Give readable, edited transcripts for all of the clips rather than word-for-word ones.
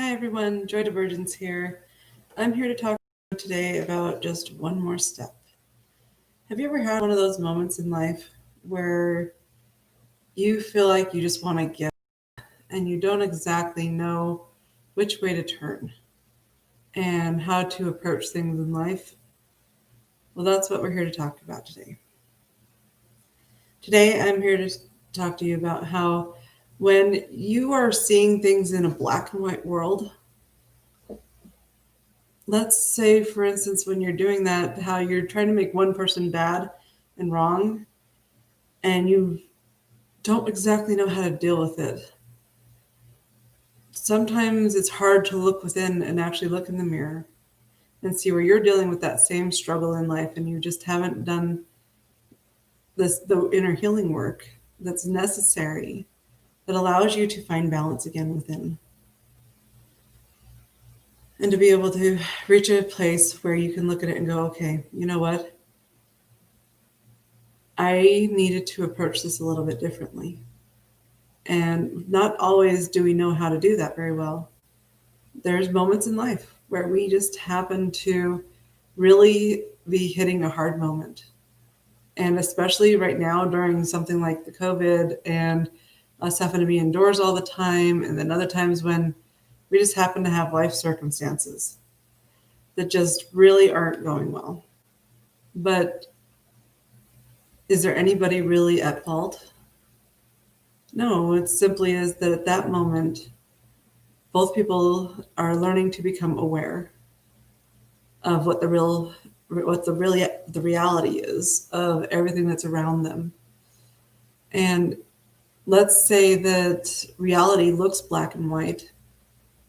Hi everyone, Joy Divergence here. I'm here to talk today about just one more step. Have you ever had one of those moments in life where you feel like you just want to give and you don't exactly know which way to turn and how to approach things in life? Well, that's what we're here to talk about today. Today, I'm here to talk to you about how when you are seeing things in a black and white world, let's say, for instance, when you're doing that, how you're trying to make one person bad and wrong, and you don't exactly know how to deal with it. Sometimes it's hard to look within and actually look in the mirror and see where you're dealing with that same struggle in life, and you just haven't done the inner healing work that's necessary that allows you to find balance again within. And to be able to reach a place where you can look at it and go, okay, you know what? I needed to approach this a little bit differently. And not always do we know how to do that very well. There's moments in life where we just happen to really be hitting a hard moment. And especially right now during something like the COVID and us having to be indoors all the time, and then other times when we just happen to have life circumstances that just really aren't going well. But is there anybody really at fault? No, it simply is that at that moment, both people are learning to become aware of the reality is of everything that's around them. And let's say that reality looks black and white,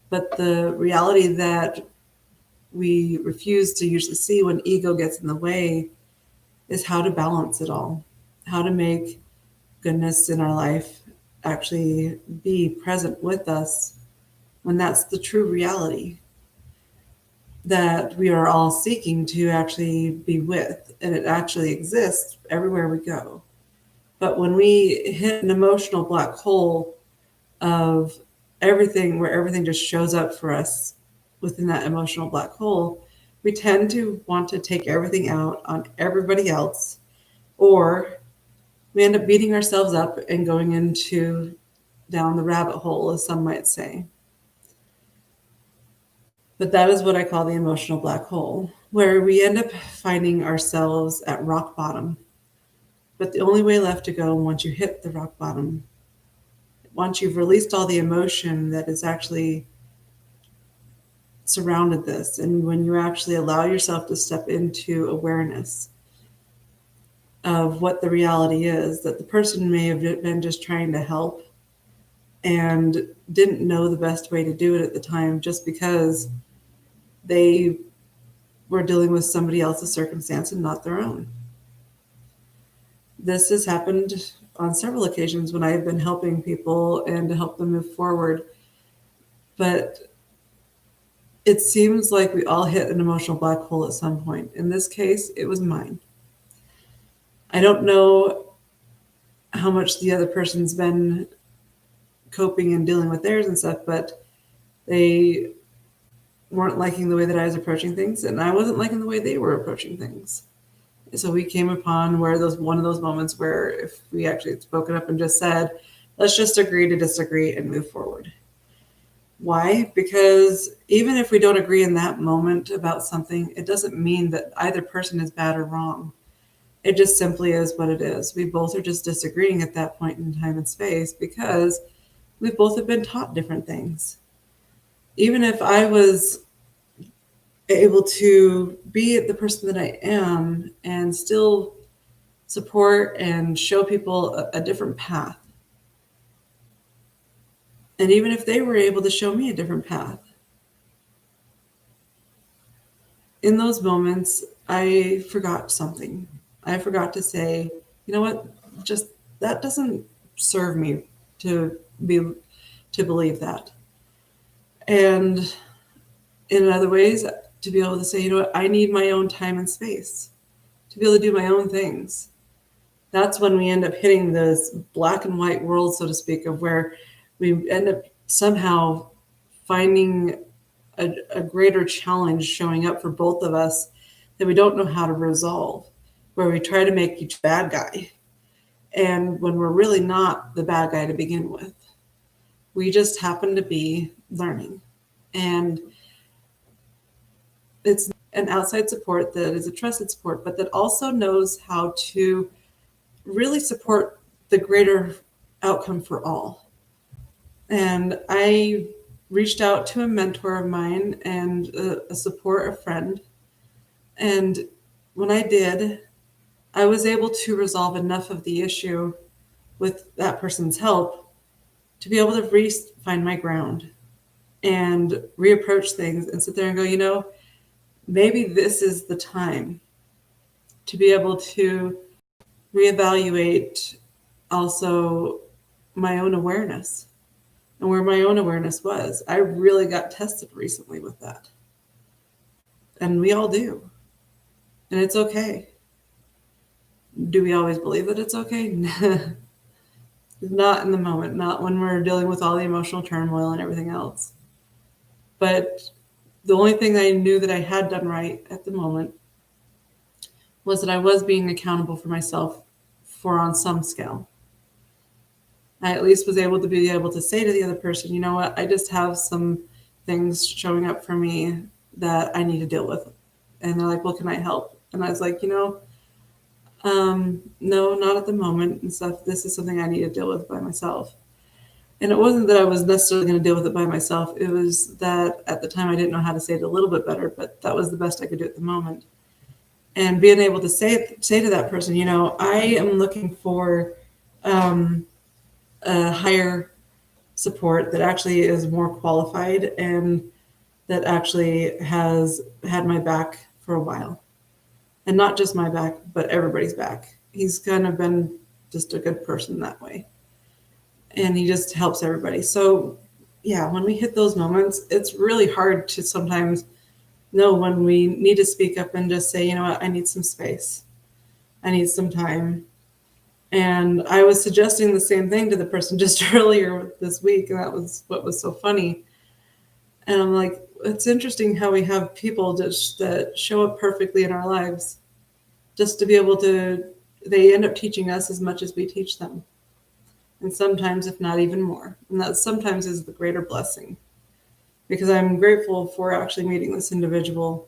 but the reality that we refuse to usually see when ego gets in the way is how to balance it all, how to make goodness in our life actually be present with us when that's the true reality that we are all seeking to actually be with, and it actually exists everywhere we go. But when we hit an emotional black hole of everything, where everything just shows up for us within that emotional black hole, we tend to want to take everything out on everybody else, or we end up beating ourselves up and going into down the rabbit hole, as some might say. But that is what I call the emotional black hole, where we end up finding ourselves at rock bottom. But the only way left to go once you hit the rock bottom, once you've released all the emotion that is actually surrounded this, and when you actually allow yourself to step into awareness of what the reality is, that the person may have been just trying to help and didn't know the best way to do it at the time just because they were dealing with somebody else's circumstance and not their own. This has happened on several occasions when I've been helping people and to help them move forward. But it seems like we all hit an emotional black hole at some point. In this case, it was mine. I don't know how much the other person's been coping and dealing with theirs and stuff, but they weren't liking the way that I was approaching things, and I wasn't liking the way they were approaching things. So we came upon where those one of those moments where if we actually had spoken up and just said, let's just agree to disagree and move forward. Why? Because even if we don't agree in that moment about something, it doesn't mean that either person is bad or wrong. It just simply is what it is. We both are just disagreeing at that point in time and space because we both have been taught different things. Even if I was able to be the person that I am and still support and show people a different path. And even if they were able to show me a different path, in those moments, I forgot something. I forgot to say, you know what, just that doesn't serve me to be to believe that. And in other ways, to be able to say, you know what, I need my own time and space to be able to do my own things. That's when we end up hitting this black and white world, so to speak, of where we end up somehow finding a greater challenge showing up for both of us that we don't know how to resolve, where we try to make each bad guy. And when we're really not the bad guy to begin with, we just happen to be learning. And it's an outside support that is a trusted support, but that also knows how to really support the greater outcome for all. And I reached out to a mentor of mine and a support, a friend. And when I did, I was able to resolve enough of the issue with that person's help to be able to find my ground and reapproach things and sit there and go, maybe this is the time to be able to reevaluate also my own awareness and where my own awareness was. I really got tested recently with that. And we all do. And it's okay. Do we always believe that it's okay? Not in the moment, not when we're dealing with all the emotional turmoil and everything else. But the only thing I knew that I had done right at the moment was that I was being accountable for myself on some scale. I at least was able to say to the other person, you know what, I just have some things showing up for me that I need to deal with. And they're like, well, can I help? And I was like, no, not at the moment and stuff. This is something I need to deal with by myself. And it wasn't that I was necessarily going to deal with it by myself. It was that at the time I didn't know how to say it a little bit better, but that was the best I could do at the moment. And being able to say to that person, I am looking for a higher support that actually is more qualified and that actually has had my back for a while. And not just my back, but everybody's back. He's kind of been just a good person that way. And he just helps everybody. So yeah, when we hit those moments, it's really hard to sometimes know when we need to speak up and just say, you know what, I need some space. I need some time. And I was suggesting the same thing to the person just earlier this week. And that was what was so funny. And I'm like, it's interesting how we have people that show up perfectly in our lives just to be able to, they end up teaching us as much as we teach them. And sometimes, if not even more. And that sometimes is the greater blessing. Because I'm grateful for actually meeting this individual.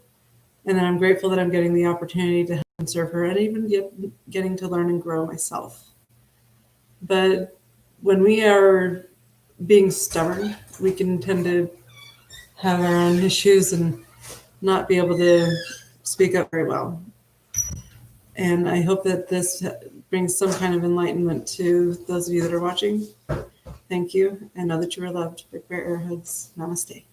And then I'm grateful that I'm getting the opportunity to help and serve her and even getting to learn and grow myself. But when we are being stubborn, we can tend to have our own issues and not be able to speak up very well. And I hope that this brings some kind of enlightenment to those of you that are watching. Thank you, and know that you are loved. Big Bear Airheads. Namaste.